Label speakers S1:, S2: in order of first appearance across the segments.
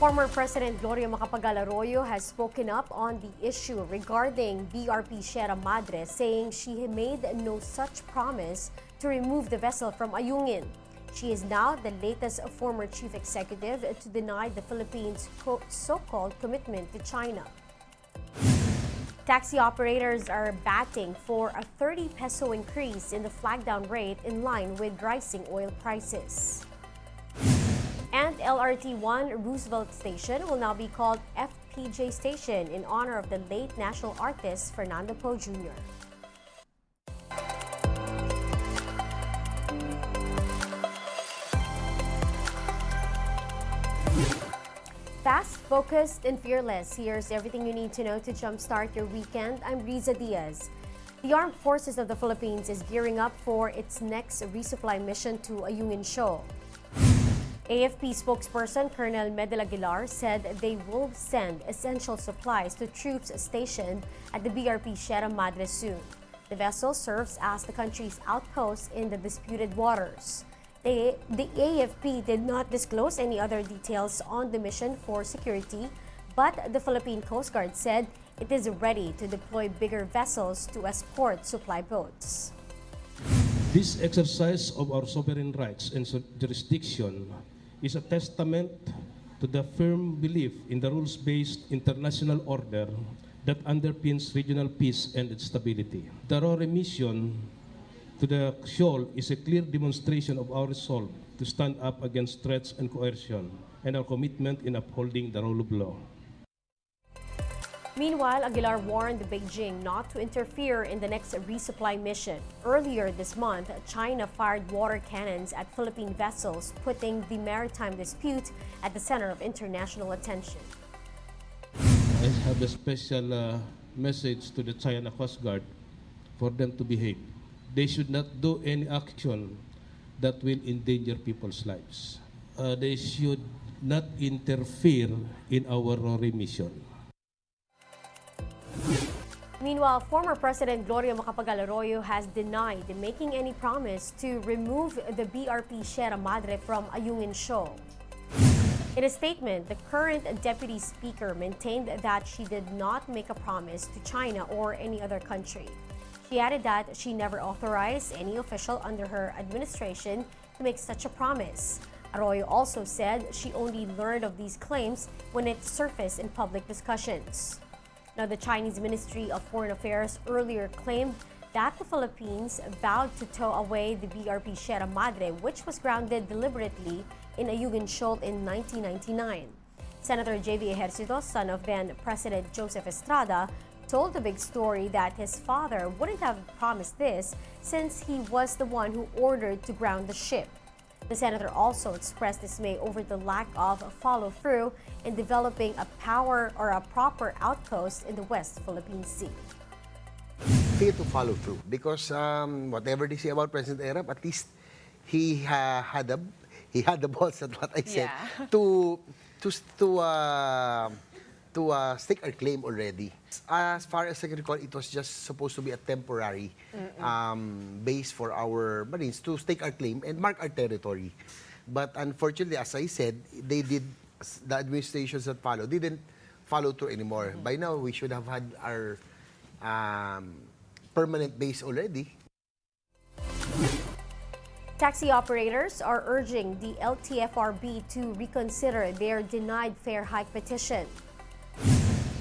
S1: Former President Gloria Macapagal-Arroyo has spoken up on the issue regarding BRP Sierra Madre, saying she made no such promise to remove the vessel from Ayungin. She is now the latest former chief executive to deny the Philippines' so-called commitment to China. Taxi operators are batting for a 30 peso increase in the flagdown rate in line with rising oil prices. And LRT-1 Roosevelt Station will now be called FPJ Station in honor of the late national artist Fernando Poe Jr. Fast, focused, and fearless. Here's everything you need to know to jumpstart your weekend. I'm Riza Diaz. The Armed Forces of the Philippines is gearing up for its next resupply mission to Ayungin Shoal. AFP spokesperson Colonel Medel Aguilar said they will send essential supplies to troops stationed at the BRP Sierra Madre soon. The vessel serves as the country's outpost in the disputed waters. The AFP did not disclose any other details on the mission for security, but the Philippine Coast Guard said it is ready to deploy bigger vessels to escort supply boats.
S2: This exercise of our sovereign rights and jurisdiction is a testament to the firm belief in the rules-based international order that underpins regional peace and stability. The RORE mission to the shoal is a clear demonstration of our resolve to stand up against threats and coercion and our commitment in upholding the rule of law.
S1: Meanwhile, Aguilar warned Beijing not to interfere in the next resupply mission. Earlier this month, China fired water cannons at Philippine vessels, putting the maritime dispute at the center of international attention.
S2: I have a special message to the China Coast Guard for them to behave. They should not do any action that will endanger people's lives. They should not interfere in our RORE mission.
S1: Meanwhile, former President Gloria Macapagal-Arroyo has denied making any promise to remove the BRP Sierra Madre from Ayungin Shoal. In a statement, the current Deputy Speaker maintained that she did not make a promise to China or any other country. She added that she never authorized any official under her administration to make such a promise. Arroyo also said she only learned of these claims when it surfaced in public discussions. Now, the Chinese Ministry of Foreign Affairs earlier claimed that the Philippines vowed to tow away the BRP Sierra Madre, which was grounded deliberately in Ayungin Shoal in 1999. Senator J.V. Ejercito, son of then President Joseph Estrada, told the Big Story that his father wouldn't have promised this since he was the one who ordered to ground the ship. The senator also expressed dismay over the lack of follow-through in developing a proper outpost in the West Philippine Sea.
S3: Fail to follow through because whatever they say about President Erap, at least he had the balls, at what I said, to stake our claim already. As far as I can recall, it was just supposed to be a temporary base for our Marines to stake our claim and mark our territory. But unfortunately, as I said, the administrations that followed didn't follow through anymore. By now, we should have had our permanent base already.
S1: Taxi operators are urging the LTFRB to reconsider their denied fare hike petition.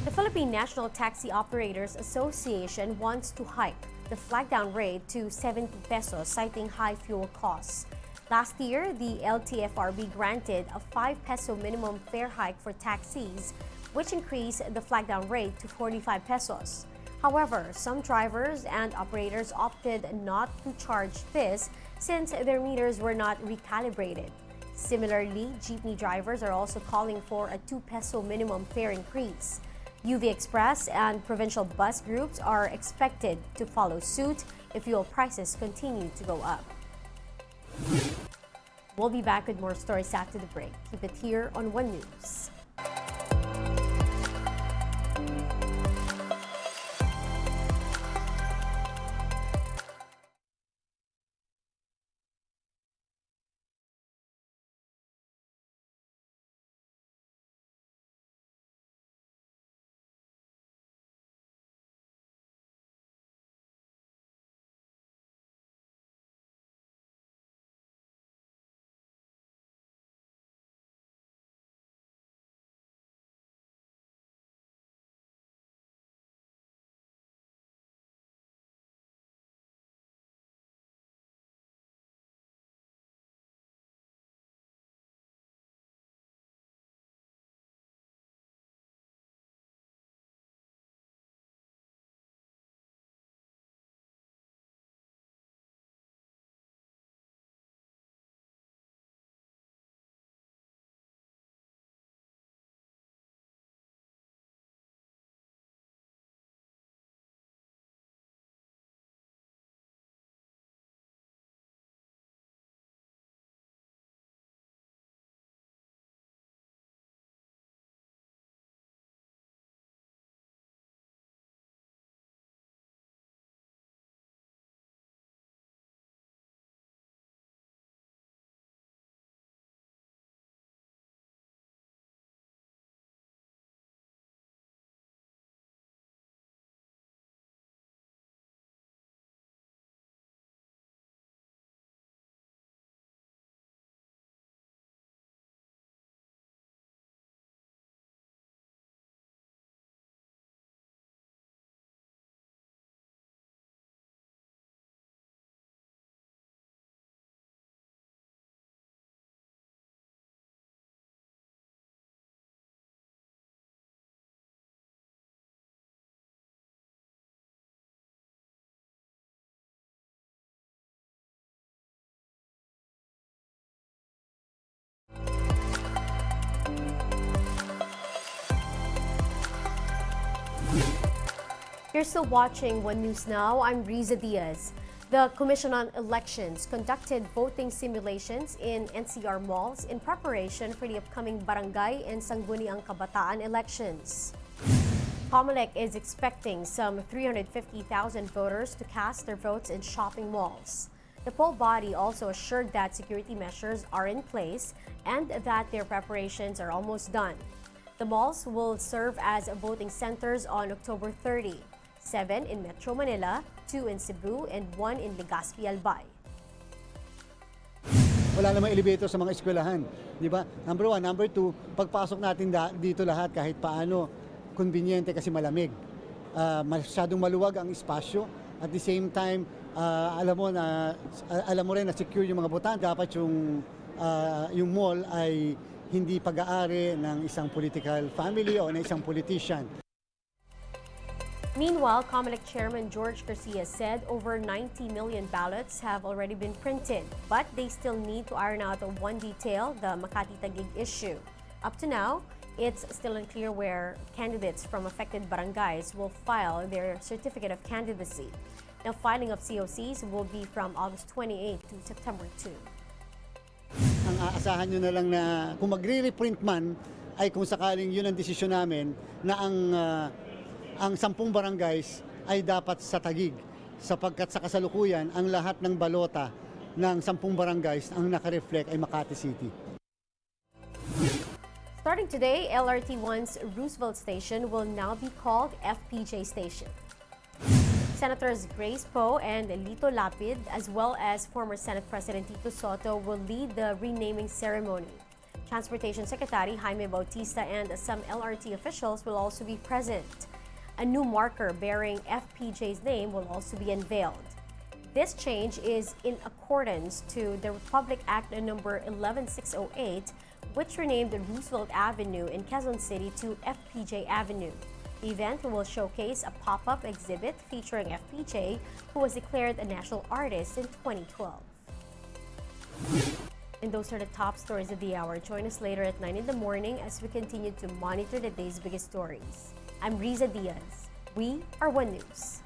S1: The Philippine National Taxi Operators Association wants to hike the flagdown rate to 70 pesos, citing high fuel costs. Last year, the LTFRB granted a 5 peso minimum fare hike for taxis, which increased the flagdown rate to 45 pesos. However, some drivers and operators opted not to charge this since their meters were not recalibrated. Similarly, jeepney drivers are also calling for a 2 peso minimum fare increase. UV Express and provincial bus groups are expected to follow suit if fuel prices continue to go up. We'll be back with more stories after the break. Keep it here on One News. You're still watching One News Now. I'm Riza Diaz. The Commission on Elections conducted voting simulations in NCR malls in preparation for the upcoming barangay and Sangguniang Kabataan elections. COMELEC is expecting some 350,000 voters to cast their votes in shopping malls. The poll body also assured that security measures are in place and that their preparations are almost done. The malls will serve as voting centers on October 30. 7 in Metro Manila, 2 in Cebu, and 1 in Legazpi, Albay.
S4: Wala namang elevator sa mga eskwelahan, di ba? Number 1. Number 2, pagpasok natin dito lahat kahit paano, konbinyente kasi malamig. Masyadong maluwag ang espasyo. At the same time, alam mo rin na secure yung mga botante. Dapat yung mall ay hindi pag-aari ng isang political family o ng isang politician.
S1: Meanwhile, COMELEC Chairman George Garcia said over 90 million ballots have already been printed, but they still need to iron out one detail, the Makati-Taguig issue. Up to now, it's still unclear where candidates from affected barangays will file their certificate of candidacy. Now, filing of COCs will be from August 28 to September 2.
S4: Ang aasahan nyo na lang na kung magre-reprint man, ay kung sakaling yun ang desisyon namin na ang 10 barangays ay dapat sa Taguig sapagkat sa kasalukuyan ang lahat ng balota ng 10 barangays ang naka-reflect ay Makati City.
S1: Starting today, LRT1's Roosevelt Station will now be called FPJ Station. Senators Grace Poe and Lito Lapid, as well as former Senate President Tito Soto, will lead the renaming ceremony. Transportation Secretary Jaime Bautista and some LRT officials will also be present. A new marker bearing FPJ's name will also be unveiled. This change is in accordance to the Republic Act number 11608, which renamed Roosevelt Avenue in Quezon City to FPJ Avenue. The event will showcase a pop-up exhibit featuring FPJ, who was declared a national artist in 2012. And those are the top stories of the hour. Join us later at 9 in the morning as we continue to monitor the day's biggest stories. I'm Riza Diaz. We are One News.